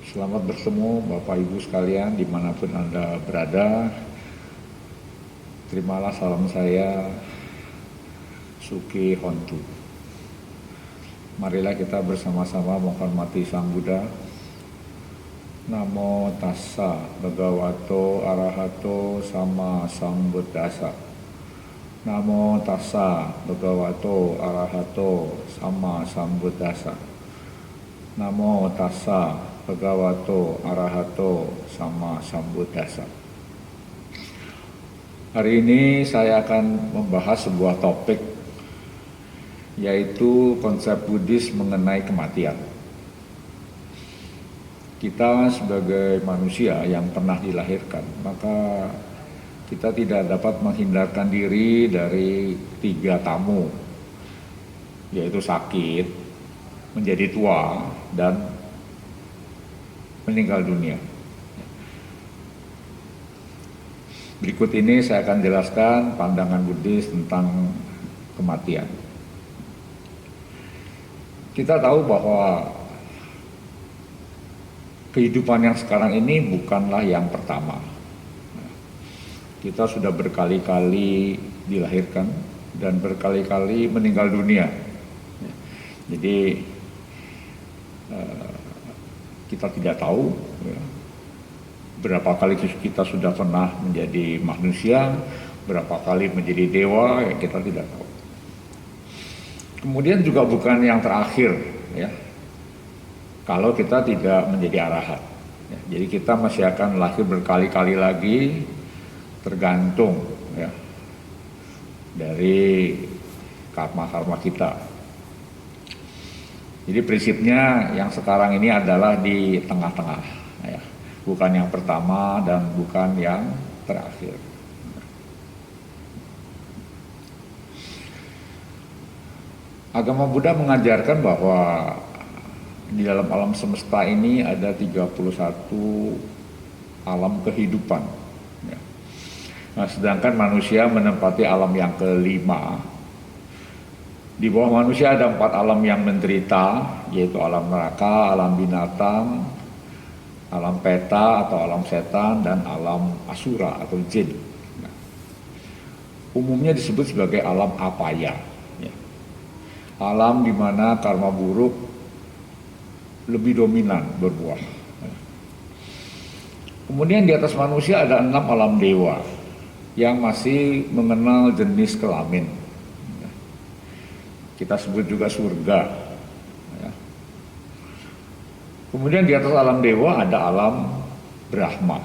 Selamat bertemu Bapak Ibu sekalian dimanapun Anda berada. Terimalah salam saya, Suki Hontu. Marilah kita bersama-sama menghormati Sang Buddha. Namo tassa bhagavato arahato sama sambuddhassa. Namo tassa bhagavato arahato sama sambuddhassa. Namo tassa bhagavato arahato sama sambuddhassa. Hari ini saya akan membahas sebuah topik, yaitu konsep Buddhis mengenai kematian. Kita sebagai manusia yang pernah dilahirkan, maka kita tidak dapat menghindarkan diri dari 3 tamu, yaitu sakit, menjadi tua, dan meninggal dunia. Berikut ini saya akan jelaskan pandangan Buddhis tentang kematian. Kita tahu bahwa kehidupan yang sekarang ini bukanlah yang pertama. Kita sudah berkali-kali dilahirkan dan berkali-kali meninggal dunia. Jadi kita tidak tahu berapa kali kita sudah pernah menjadi manusia, berapa kali menjadi dewa, ya kita tidak tahu. Kemudian juga bukan yang terakhir, ya, kalau kita tidak menjadi arahat. Ya, jadi kita masih akan lahir berkali-kali lagi, tergantung ya, dari karma-karma kita. Jadi prinsipnya yang sekarang ini adalah di tengah-tengah, ya, bukan yang pertama dan bukan yang terakhir. Agama Buddha mengajarkan bahwa di dalam alam semesta ini ada 31 alam kehidupan. Ya. Nah, sedangkan manusia menempati alam yang kelima. Di bawah manusia ada 4 alam yang menderita, yaitu alam neraka, alam binatang, alam peta atau alam setan, dan alam asura atau jin. Nah, umumnya disebut sebagai alam apaya. Ya. Alam di mana karma buruk lebih dominan berbuah. Ya. Kemudian di atas manusia ada 6 alam dewa yang masih mengenal jenis kelamin. Kita sebut juga surga. Ya. Kemudian di atas alam dewa ada alam Brahma.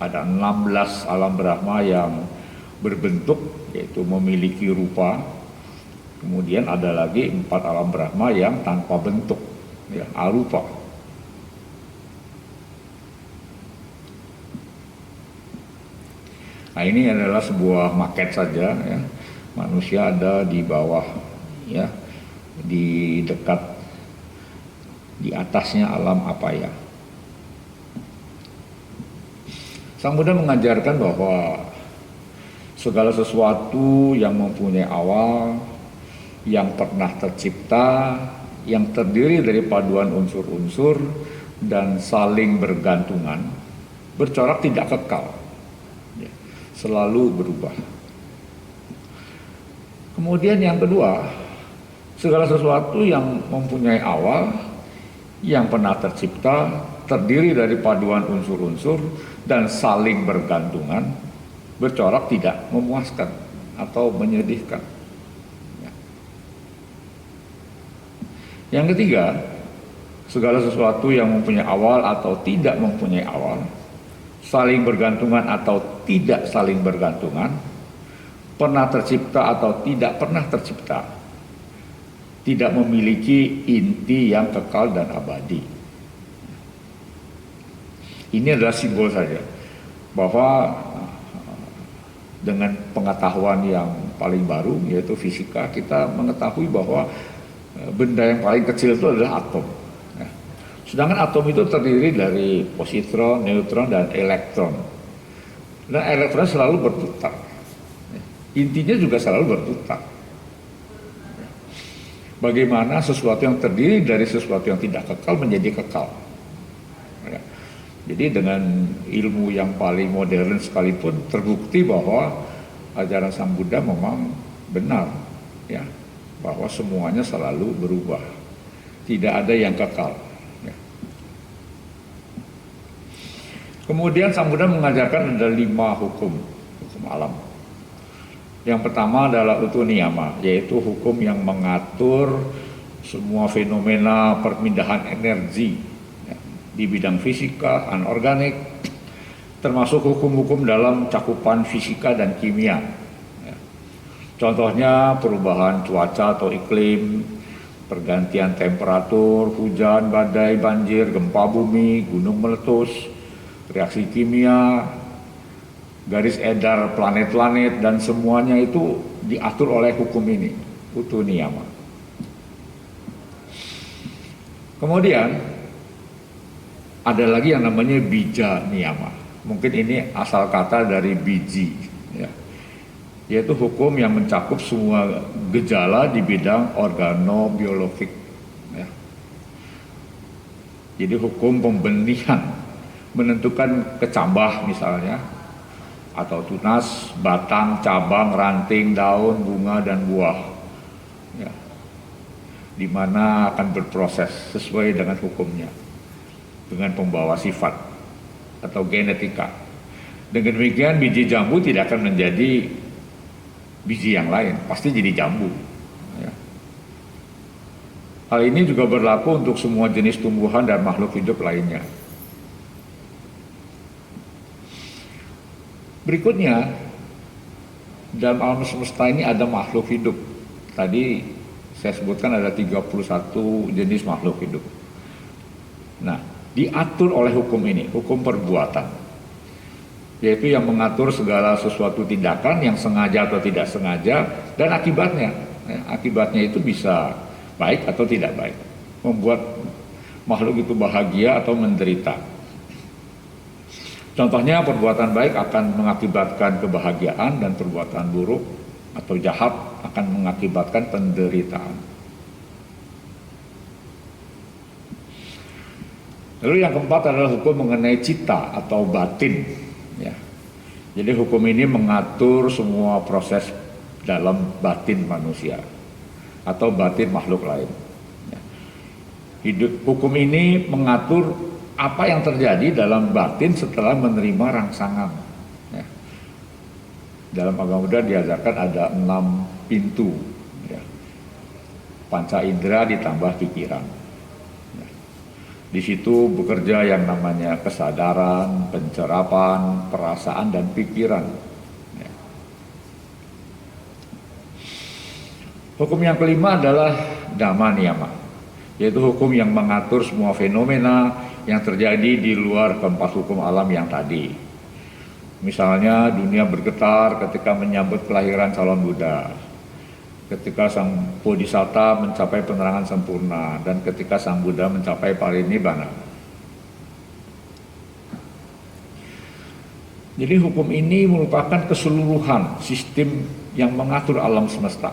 Ada 16 alam Brahma yang berbentuk, yaitu memiliki rupa. Kemudian ada lagi 4 alam Brahma yang tanpa bentuk, ya, arupa. Nah, ini adalah sebuah maket saja, ya. Manusia ada di bawah, ya, di dekat, di atasnya alam apaya. Sang Buddha mengajarkan bahwa segala sesuatu yang mempunyai awal, yang pernah tercipta, yang terdiri dari paduan unsur-unsur dan saling bergantungan, bercorak tidak kekal, ya, selalu berubah. Kemudian yang kedua, segala sesuatu yang mempunyai awal, yang pernah tercipta, terdiri dari paduan unsur-unsur dan saling bergantungan, bercorak tidak memuaskan atau menyedihkan. Ya. Yang ketiga, segala sesuatu yang mempunyai awal atau tidak mempunyai awal, saling bergantungan atau tidak saling bergantungan, pernah tercipta atau tidak pernah tercipta, tidak memiliki inti yang kekal dan abadi. Ini adalah simbol saja bahwa dengan pengetahuan yang paling baru, yaitu fisika, kita mengetahui bahwa benda yang paling kecil itu adalah atom. Sedangkan atom itu terdiri dari positron, neutron, dan elektron. Dan elektron selalu berputar. Intinya juga selalu berputar. Bagaimana sesuatu yang terdiri dari sesuatu yang tidak kekal menjadi kekal. Jadi dengan ilmu yang paling modern sekalipun terbukti bahwa ajaran Sang Buddha memang benar, ya, bahwa semuanya selalu berubah, tidak ada yang kekal. Ya. Kemudian Sang Buddha mengajarkan ada 5 hukum alam. Yang pertama adalah utu niyama, yaitu hukum yang mengatur semua fenomena perpindahan energi di bidang fisika, anorganik, termasuk hukum-hukum dalam cakupan fisika dan kimia. Contohnya perubahan cuaca atau iklim, pergantian temperatur, hujan, badai, banjir, gempa bumi, gunung meletus, reaksi kimia, garis edar planet-planet, dan semuanya itu diatur oleh hukum ini, utu niyama. Kemudian ada lagi yang namanya bija niyama. Mungkin ini asal kata dari biji, ya, yaitu hukum yang mencakup semua gejala di bidang organobiologik. Ya. Jadi hukum pembenihan, menentukan kecambah misalnya, atau tunas, batang, cabang, ranting, daun, bunga, dan buah. Ya. Di mana akan berproses sesuai dengan hukumnya, dengan pembawa sifat atau genetika. Dengan demikian biji jambu tidak akan menjadi biji yang lain, pasti jadi jambu. Ya. Hal ini juga berlaku untuk semua jenis tumbuhan dan makhluk hidup lainnya. Berikutnya, dalam alam semesta ini ada makhluk hidup. Tadi saya sebutkan ada 31 jenis makhluk hidup. Nah, diatur oleh hukum ini, hukum perbuatan, yaitu yang mengatur segala sesuatu tindakan yang sengaja atau tidak sengaja, dan akibatnya. Akibatnya itu bisa baik atau tidak baik, membuat makhluk itu bahagia atau menderita. Contohnya perbuatan baik akan mengakibatkan kebahagiaan, dan perbuatan buruk atau jahat akan mengakibatkan penderitaan. Lalu yang keempat adalah hukum mengenai cita atau batin. Ya. Jadi hukum ini mengatur semua proses dalam batin manusia atau batin makhluk lain. Ya. Hukum ini mengatur apa yang terjadi dalam batin setelah menerima rangsangan. Ya. Dalam agama Buddha diajarkan ada 6 pintu. Ya. Panca indera ditambah pikiran. Di situ bekerja yang namanya kesadaran, pencerapan, perasaan, dan pikiran. Ya. Hukum yang kelima adalah dhamma niyama, yaitu hukum yang mengatur semua fenomena yang terjadi di luar keempat hukum alam yang tadi. Misalnya dunia bergetar ketika menyambut kelahiran calon Buddha, ketika Sang Bodhisatta mencapai penerangan sempurna, dan ketika Sang Buddha mencapai parinibbana. Jadi hukum ini merupakan keseluruhan sistem yang mengatur alam semesta.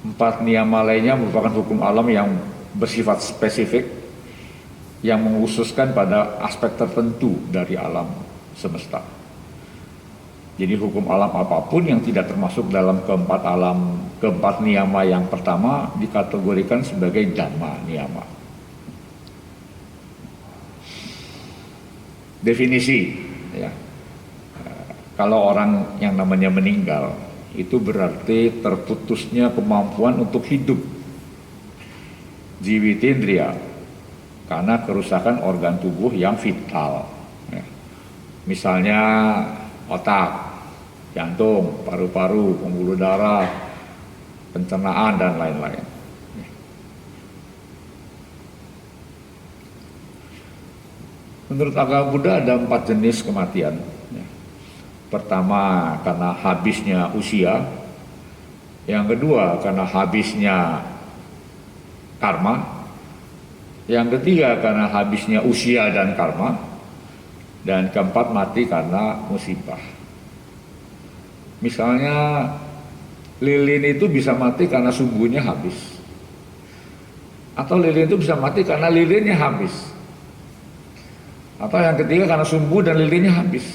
4 niyama lainnya merupakan hukum alam yang bersifat spesifik, yang mengkhususkan pada aspek tertentu dari alam semesta. Jadi hukum alam apapun yang tidak termasuk dalam keempat niyama yang pertama dikategorikan sebagai dhamma niyama. Definisi, ya. Kalau orang yang namanya meninggal, itu berarti terputusnya kemampuan untuk hidup, jiwitindriya, karena kerusakan organ tubuh yang vital. Ya. Misalnya otak, jantung, paru-paru, pembuluh darah, pencernaan, dan lain-lain. Menurut agama Buddha ada 4 jenis kematian. Pertama karena habisnya usia, yang kedua karena habisnya karma, yang ketiga karena habisnya usia dan karma, dan keempat mati karena musibah. Misalnya lilin itu bisa mati karena sumbunya habis, atau lilin itu bisa mati karena lilinnya habis. Atau yang ketiga karena sumbu dan lilinnya habis.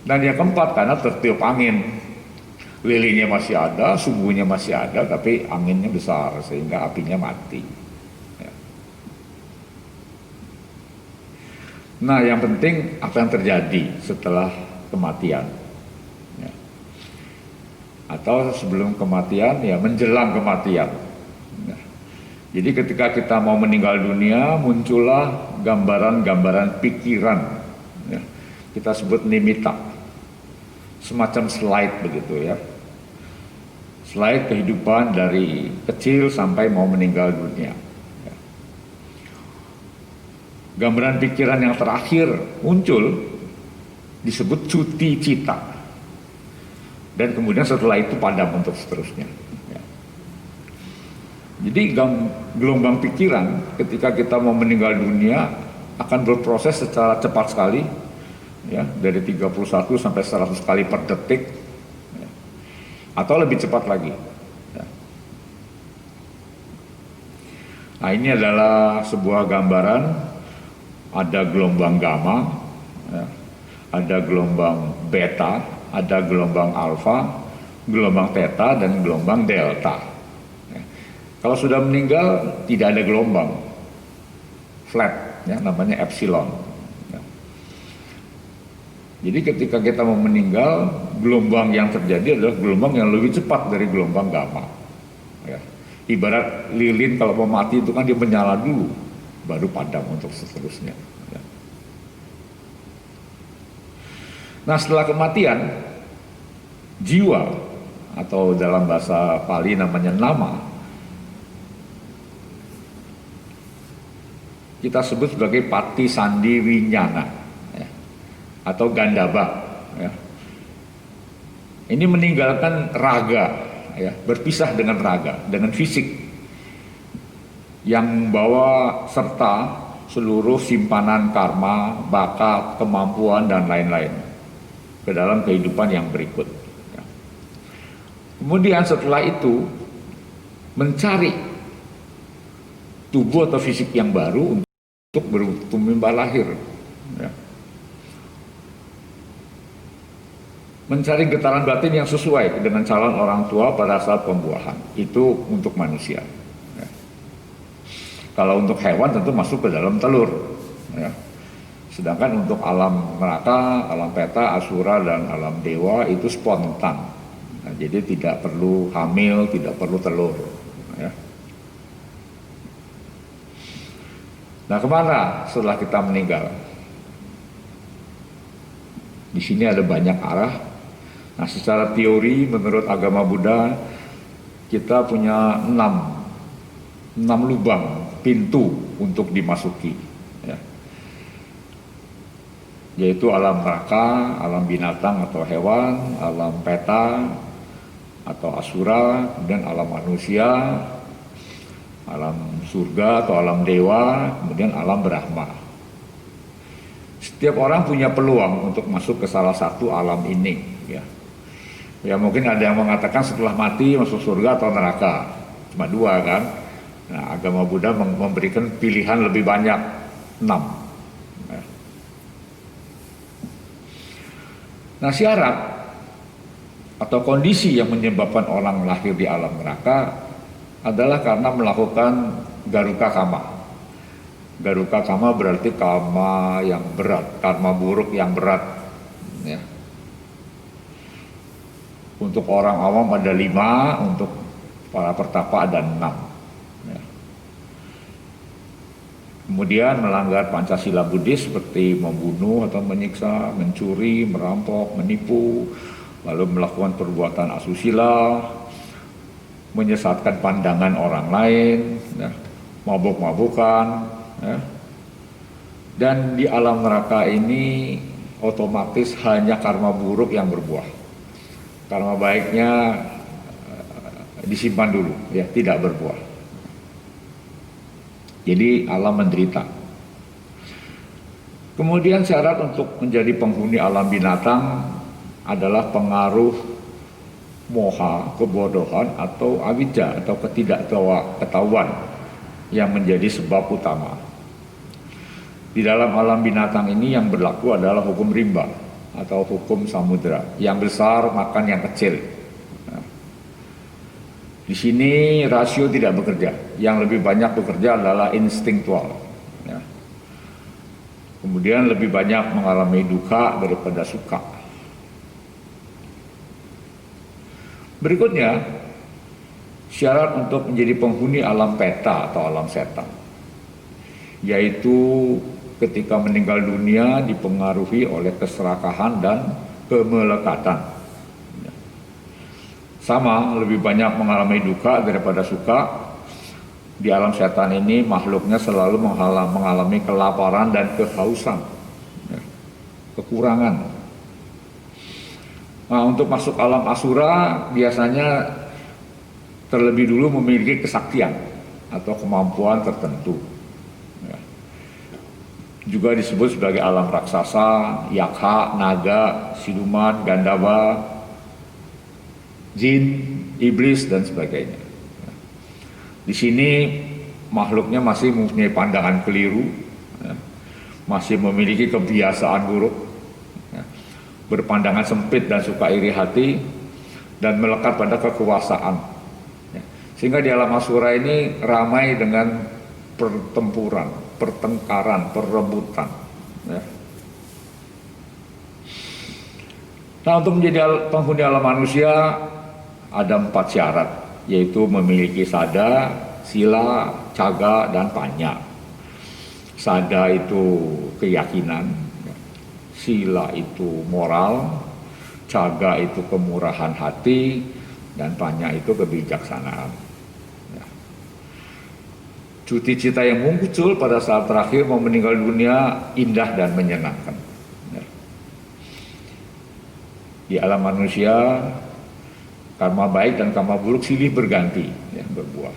Dan yang keempat karena tertiup angin. Lilinnya masih ada, sumbunya masih ada, tapi anginnya besar sehingga apinya mati. Ya. Nah, yang penting apa yang terjadi setelah kematian. Ya. Atau sebelum kematian, ya menjelang kematian. Ya. Jadi ketika kita mau meninggal dunia, muncullah gambaran-gambaran pikiran. Ya. Kita sebut nimitta. Semacam slide begitu ya. Slide kehidupan dari kecil sampai mau meninggal dunia. Ya. Gambaran pikiran yang terakhir muncul disebut cuti cita. Dan kemudian setelah itu padam untuk seterusnya. Ya. Jadi gelombang pikiran ketika kita mau meninggal dunia akan berproses secara cepat sekali. Ya, dari 31 sampai 100 kali per detik ya, atau lebih cepat lagi ya. Nah, ini adalah sebuah gambaran, ada gelombang gamma ya, ada gelombang beta, ada gelombang alfa, gelombang theta, dan gelombang delta ya. Kalau sudah meninggal tidak ada gelombang, flat ya, namanya epsilon. Jadi ketika kita mau meninggal, gelombang yang terjadi adalah gelombang yang lebih cepat dari gelombang gamma. Ya. Ibarat lilin kalau mau mati itu kan dia menyala dulu, baru padam untuk seterusnya. Ya. Nah, setelah kematian, jiwa atau dalam bahasa Pali namanya nama, kita sebut sebagai pati sandi winyana. Atau gandaba ya. Ini meninggalkan raga ya, berpisah dengan raga, dengan fisik yang membawa serta seluruh simpanan karma, bakat, kemampuan dan lain-lain ke dalam kehidupan yang berikut ya. Kemudian setelah itu mencari tubuh atau fisik yang baru untuk bertumbuh lahir ya. Mencari getaran batin yang sesuai dengan calon orang tua pada saat pembuahan. Itu untuk manusia. Ya. Kalau untuk hewan tentu masuk ke dalam telur. Ya. Sedangkan untuk alam neraka, alam peta, asura, dan alam dewa itu spontan. Nah, jadi tidak perlu hamil, tidak perlu telur. Ya. Nah, kemana setelah kita meninggal? Di sini ada banyak arah. Nah, secara teori menurut agama Buddha kita punya 6 lubang pintu untuk dimasuki ya. Yaitu alam neraka, alam binatang atau hewan, alam peta atau asura, dan alam manusia, alam surga atau alam dewa, kemudian alam Brahma. Setiap orang punya peluang untuk masuk ke salah satu alam ini ya. Ya mungkin ada yang mengatakan setelah mati masuk surga atau neraka. Cuma 2 kan. Nah, agama Buddha memberikan pilihan lebih banyak, 6. Ya. Nah, syarat atau kondisi yang menyebabkan orang lahir di alam neraka adalah karena melakukan garuka kama. Garuka kama berarti kama yang berat, karma buruk yang berat ya. Untuk orang awam ada 5, untuk para pertapa ada 6 ya. Kemudian melanggar Pancasila Buddhis seperti membunuh atau menyiksa, mencuri, merampok, menipu, lalu melakukan perbuatan asusila, menyesatkan pandangan orang lain ya, mabuk-mabukan ya. Dan di alam neraka ini otomatis hanya karma buruk yang berbuah. Karma baiknya disimpan dulu ya, tidak berbuah. Jadi alam menderita. Kemudian syarat untuk menjadi penghuni alam binatang adalah pengaruh moha, kebodohan, atau avijja atau ketidakketahuan yang menjadi sebab utama. Di dalam alam binatang ini yang berlaku adalah hukum rimba atau hukum samudra. Yang besar makan yang kecil. Nah, di sini rasio tidak bekerja. Yang lebih banyak bekerja adalah instingtual. Ya. Kemudian lebih banyak mengalami duka daripada suka. Berikutnya, syarat untuk menjadi penghuni alam peta atau alam setan, yaitu ketika meninggal dunia dipengaruhi oleh keserakahan dan kemelekatan. Sama, lebih banyak mengalami duka daripada suka. Di alam setan ini makhluknya selalu mengalami kelaparan dan kehausan, kekurangan. Nah, untuk masuk alam asura biasanya terlebih dulu memiliki kesaktian atau kemampuan tertentu. Juga disebut sebagai alam raksasa, yakha, naga, siluman, gandaba, jin, iblis, dan sebagainya. Di sini makhluknya masih mempunyai pandangan keliru, masih memiliki kebiasaan buruk, berpandangan sempit dan suka iri hati, dan melekat pada kekuasaan. Sehingga di alam asura ini ramai dengan pertempuran, pertengkaran, perebutan. Nah, untuk menjadi penghuni alam manusia ada 4 syarat, yaitu memiliki sada, sila, caga, dan panya. Sada itu keyakinan, sila itu moral, caga itu kemurahan hati, dan panya itu kebijaksanaan. Cuti cita yang muncul pada saat terakhir mau meninggal dunia indah dan menyenangkan. Di alam manusia, karma baik dan karma buruk silih berganti, berbuah.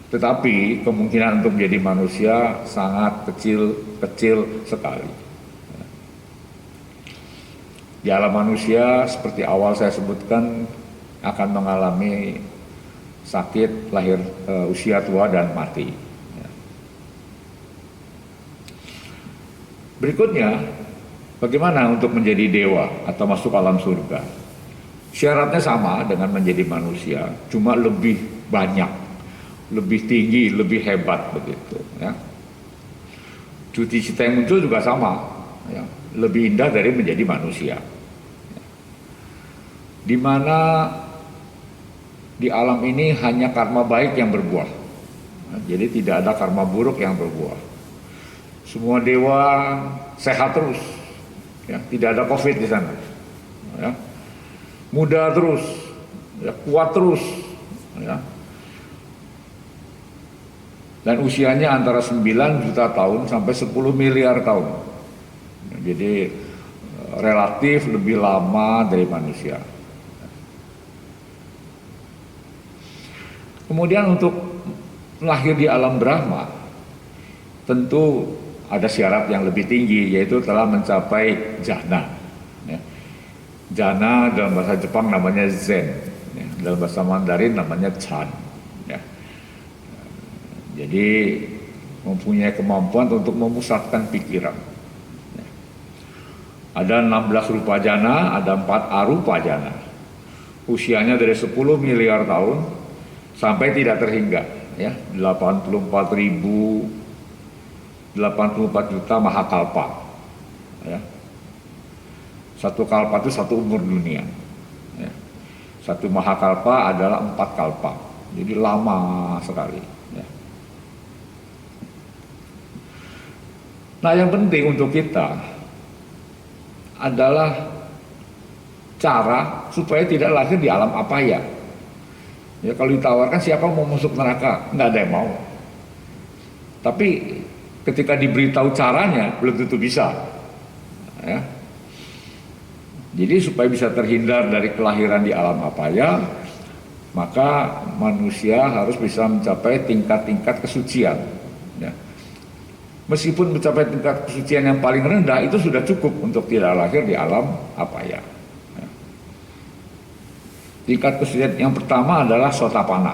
Tetapi kemungkinan untuk menjadi manusia sangat kecil sekali. Di alam manusia, seperti awal saya sebutkan, akan mengalami sakit, lahir, usia tua, dan mati. Berikutnya, bagaimana untuk menjadi dewa atau masuk alam surga? Syaratnya sama dengan menjadi manusia, cuma lebih banyak, lebih tinggi, lebih hebat begitu. Ya. Cuti cita yang muncul juga sama, ya, lebih indah dari menjadi manusia. Di mana di alam ini hanya karma baik yang berbuah. Nah, jadi tidak ada karma buruk yang berbuah. Semua dewa sehat terus, ya, tidak ada COVID di sana. Ya. Muda terus, ya, kuat terus, ya. Dan usianya antara 9 juta tahun sampai 10 miliar tahun. Jadi relatif lebih lama dari manusia. Kemudian untuk lahir di alam Brahma, tentu ada syarat yang lebih tinggi, yaitu telah mencapai jhana. Ya. Jhana dalam bahasa Jepang namanya Zen, ya. Dalam bahasa Mandarin namanya Chan. Ya. Jadi mempunyai kemampuan untuk memusatkan pikiran. Ya. Ada 16 rupa jhana, ada 4 arupa jhana. Usianya dari 10 miliar tahun sampai tidak terhingga, ya, 84 juta mahakalpa, ya. Satu kalpa itu satu umur dunia, ya. Satu mahakalpa adalah 4 kalpa, jadi lama sekali, ya. Nah, yang penting untuk kita adalah cara supaya tidak lahir di alam apaya. Ya, kalau ditawarkan siapa mau masuk neraka, nggak ada yang mau. Tapi ketika diberitahu caranya belum tentu bisa. Ya. Jadi supaya bisa terhindar dari kelahiran di alam apaya, maka manusia harus bisa mencapai tingkat-tingkat kesucian. Ya. Meskipun mencapai tingkat kesucian yang paling rendah itu sudah cukup untuk tidak lahir di alam apaya. Tingkat kesucian yang pertama adalah Sotapanna.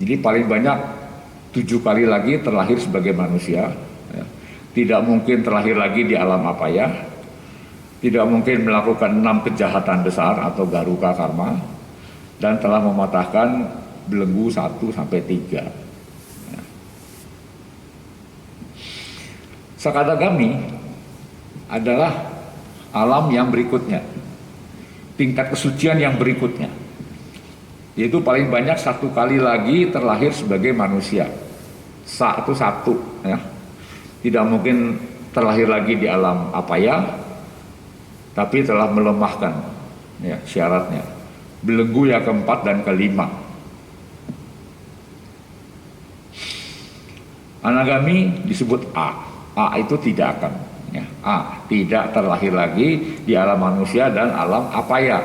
Jadi paling banyak 7 kali lagi terlahir sebagai manusia. Ya. tidak mungkin terlahir lagi di alam apaya, tidak mungkin melakukan 6 kejahatan besar atau garuka karma, dan telah mematahkan belenggu 1 sampai 3. Sakadagami adalah alam yang berikutnya, tingkat kesucian yang berikutnya, yaitu paling banyak 1 kali lagi terlahir sebagai manusia. Itu 1 ya. Tidak mungkin terlahir lagi di alam apaya, tapi telah melemahkan ya, syaratnya. Belenggu yang keempat dan kelima. Anagami disebut A. A itu tidak akan ya. A tidak terlahir lagi di alam manusia dan alam apaya.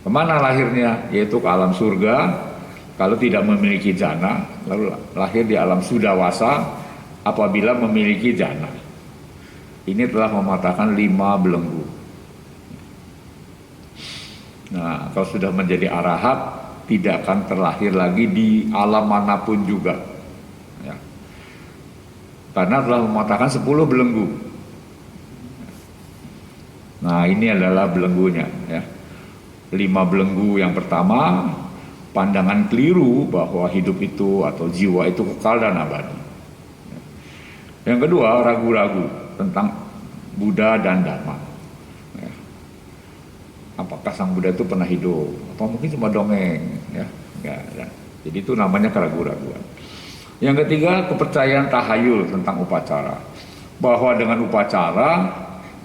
Kemana lahirnya? Yaitu ke alam surga. Kalau tidak memiliki jana, lalu lahir di alam sudawasa apabila memiliki jana. Ini telah mematahkan 5 belenggu. Nah, kalau sudah menjadi arahat, tidak akan terlahir lagi di alam manapun juga. Ya. Karena telah mematahkan 10 belenggu. Nah, ini adalah belenggunya. Ya. 5 belenggu yang pertama, pandangan keliru bahwa hidup itu atau jiwa itu kekal dan abadi. Yang kedua, ragu-ragu tentang Buddha dan Dharma. Ya. Apakah sang Buddha itu pernah hidup? Atau mungkin cuma dongeng? Ya. Ya. Jadi itu namanya keraguan-raguan. Yang ketiga, kepercayaan tahayul tentang upacara. Bahwa dengan upacara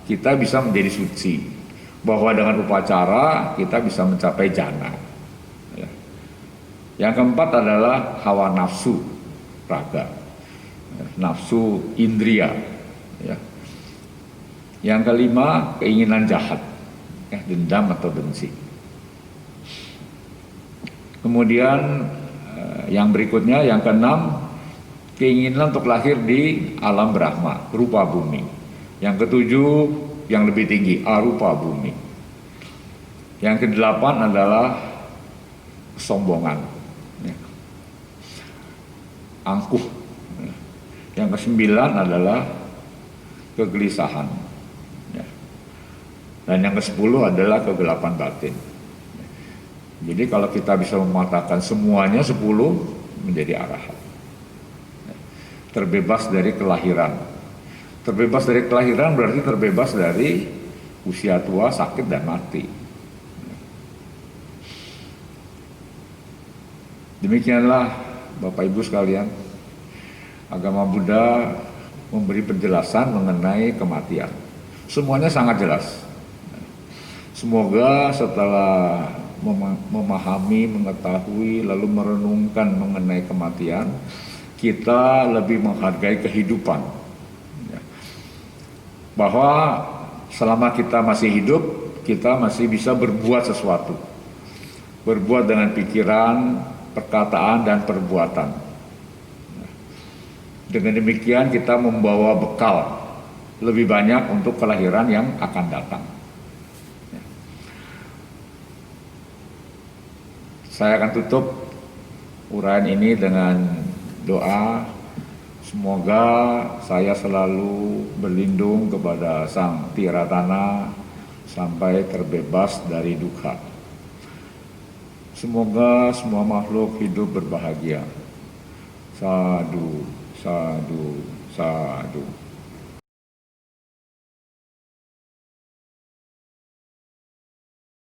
kita bisa menjadi suci. Bahwa dengan upacara kita bisa mencapai jana. Yang keempat adalah hawa nafsu raga, nafsu indria. Ya. Yang kelima, keinginan jahat, ya, dendam atau benci. Kemudian yang berikutnya, yang keenam, keinginan untuk lahir di alam Brahma, rupa bumi. Yang ketujuh, yang lebih tinggi, arupa bumi. Yang kedelapan adalah kesombongan. Angkuh. Yang kesembilan adalah kegelisahan. Dan yang ke-10 adalah kegelapan batin. Jadi kalau kita bisa mematahkan semuanya 10, menjadi arahat. Terbebas dari kelahiran. Terbebas dari kelahiran berarti terbebas dari usia tua, sakit, dan mati. Demikianlah Bapak Ibu sekalian, agama Buddha memberi penjelasan mengenai kematian. Semuanya sangat jelas. Semoga setelah memahami, mengetahui, lalu merenungkan mengenai kematian, kita lebih menghargai kehidupan. Bahwa selama kita masih hidup, kita masih bisa berbuat sesuatu. Berbuat dengan pikiran, perkataan, dan perbuatan. Dengan demikian kita membawa bekal lebih banyak untuk kelahiran yang akan datang. Saya akan tutup uraian ini dengan doa. Semoga saya selalu berlindung kepada Sang Tiratana sampai terbebas dari duka. Semoga semua makhluk hidup berbahagia. Sadu, sadu, sadu.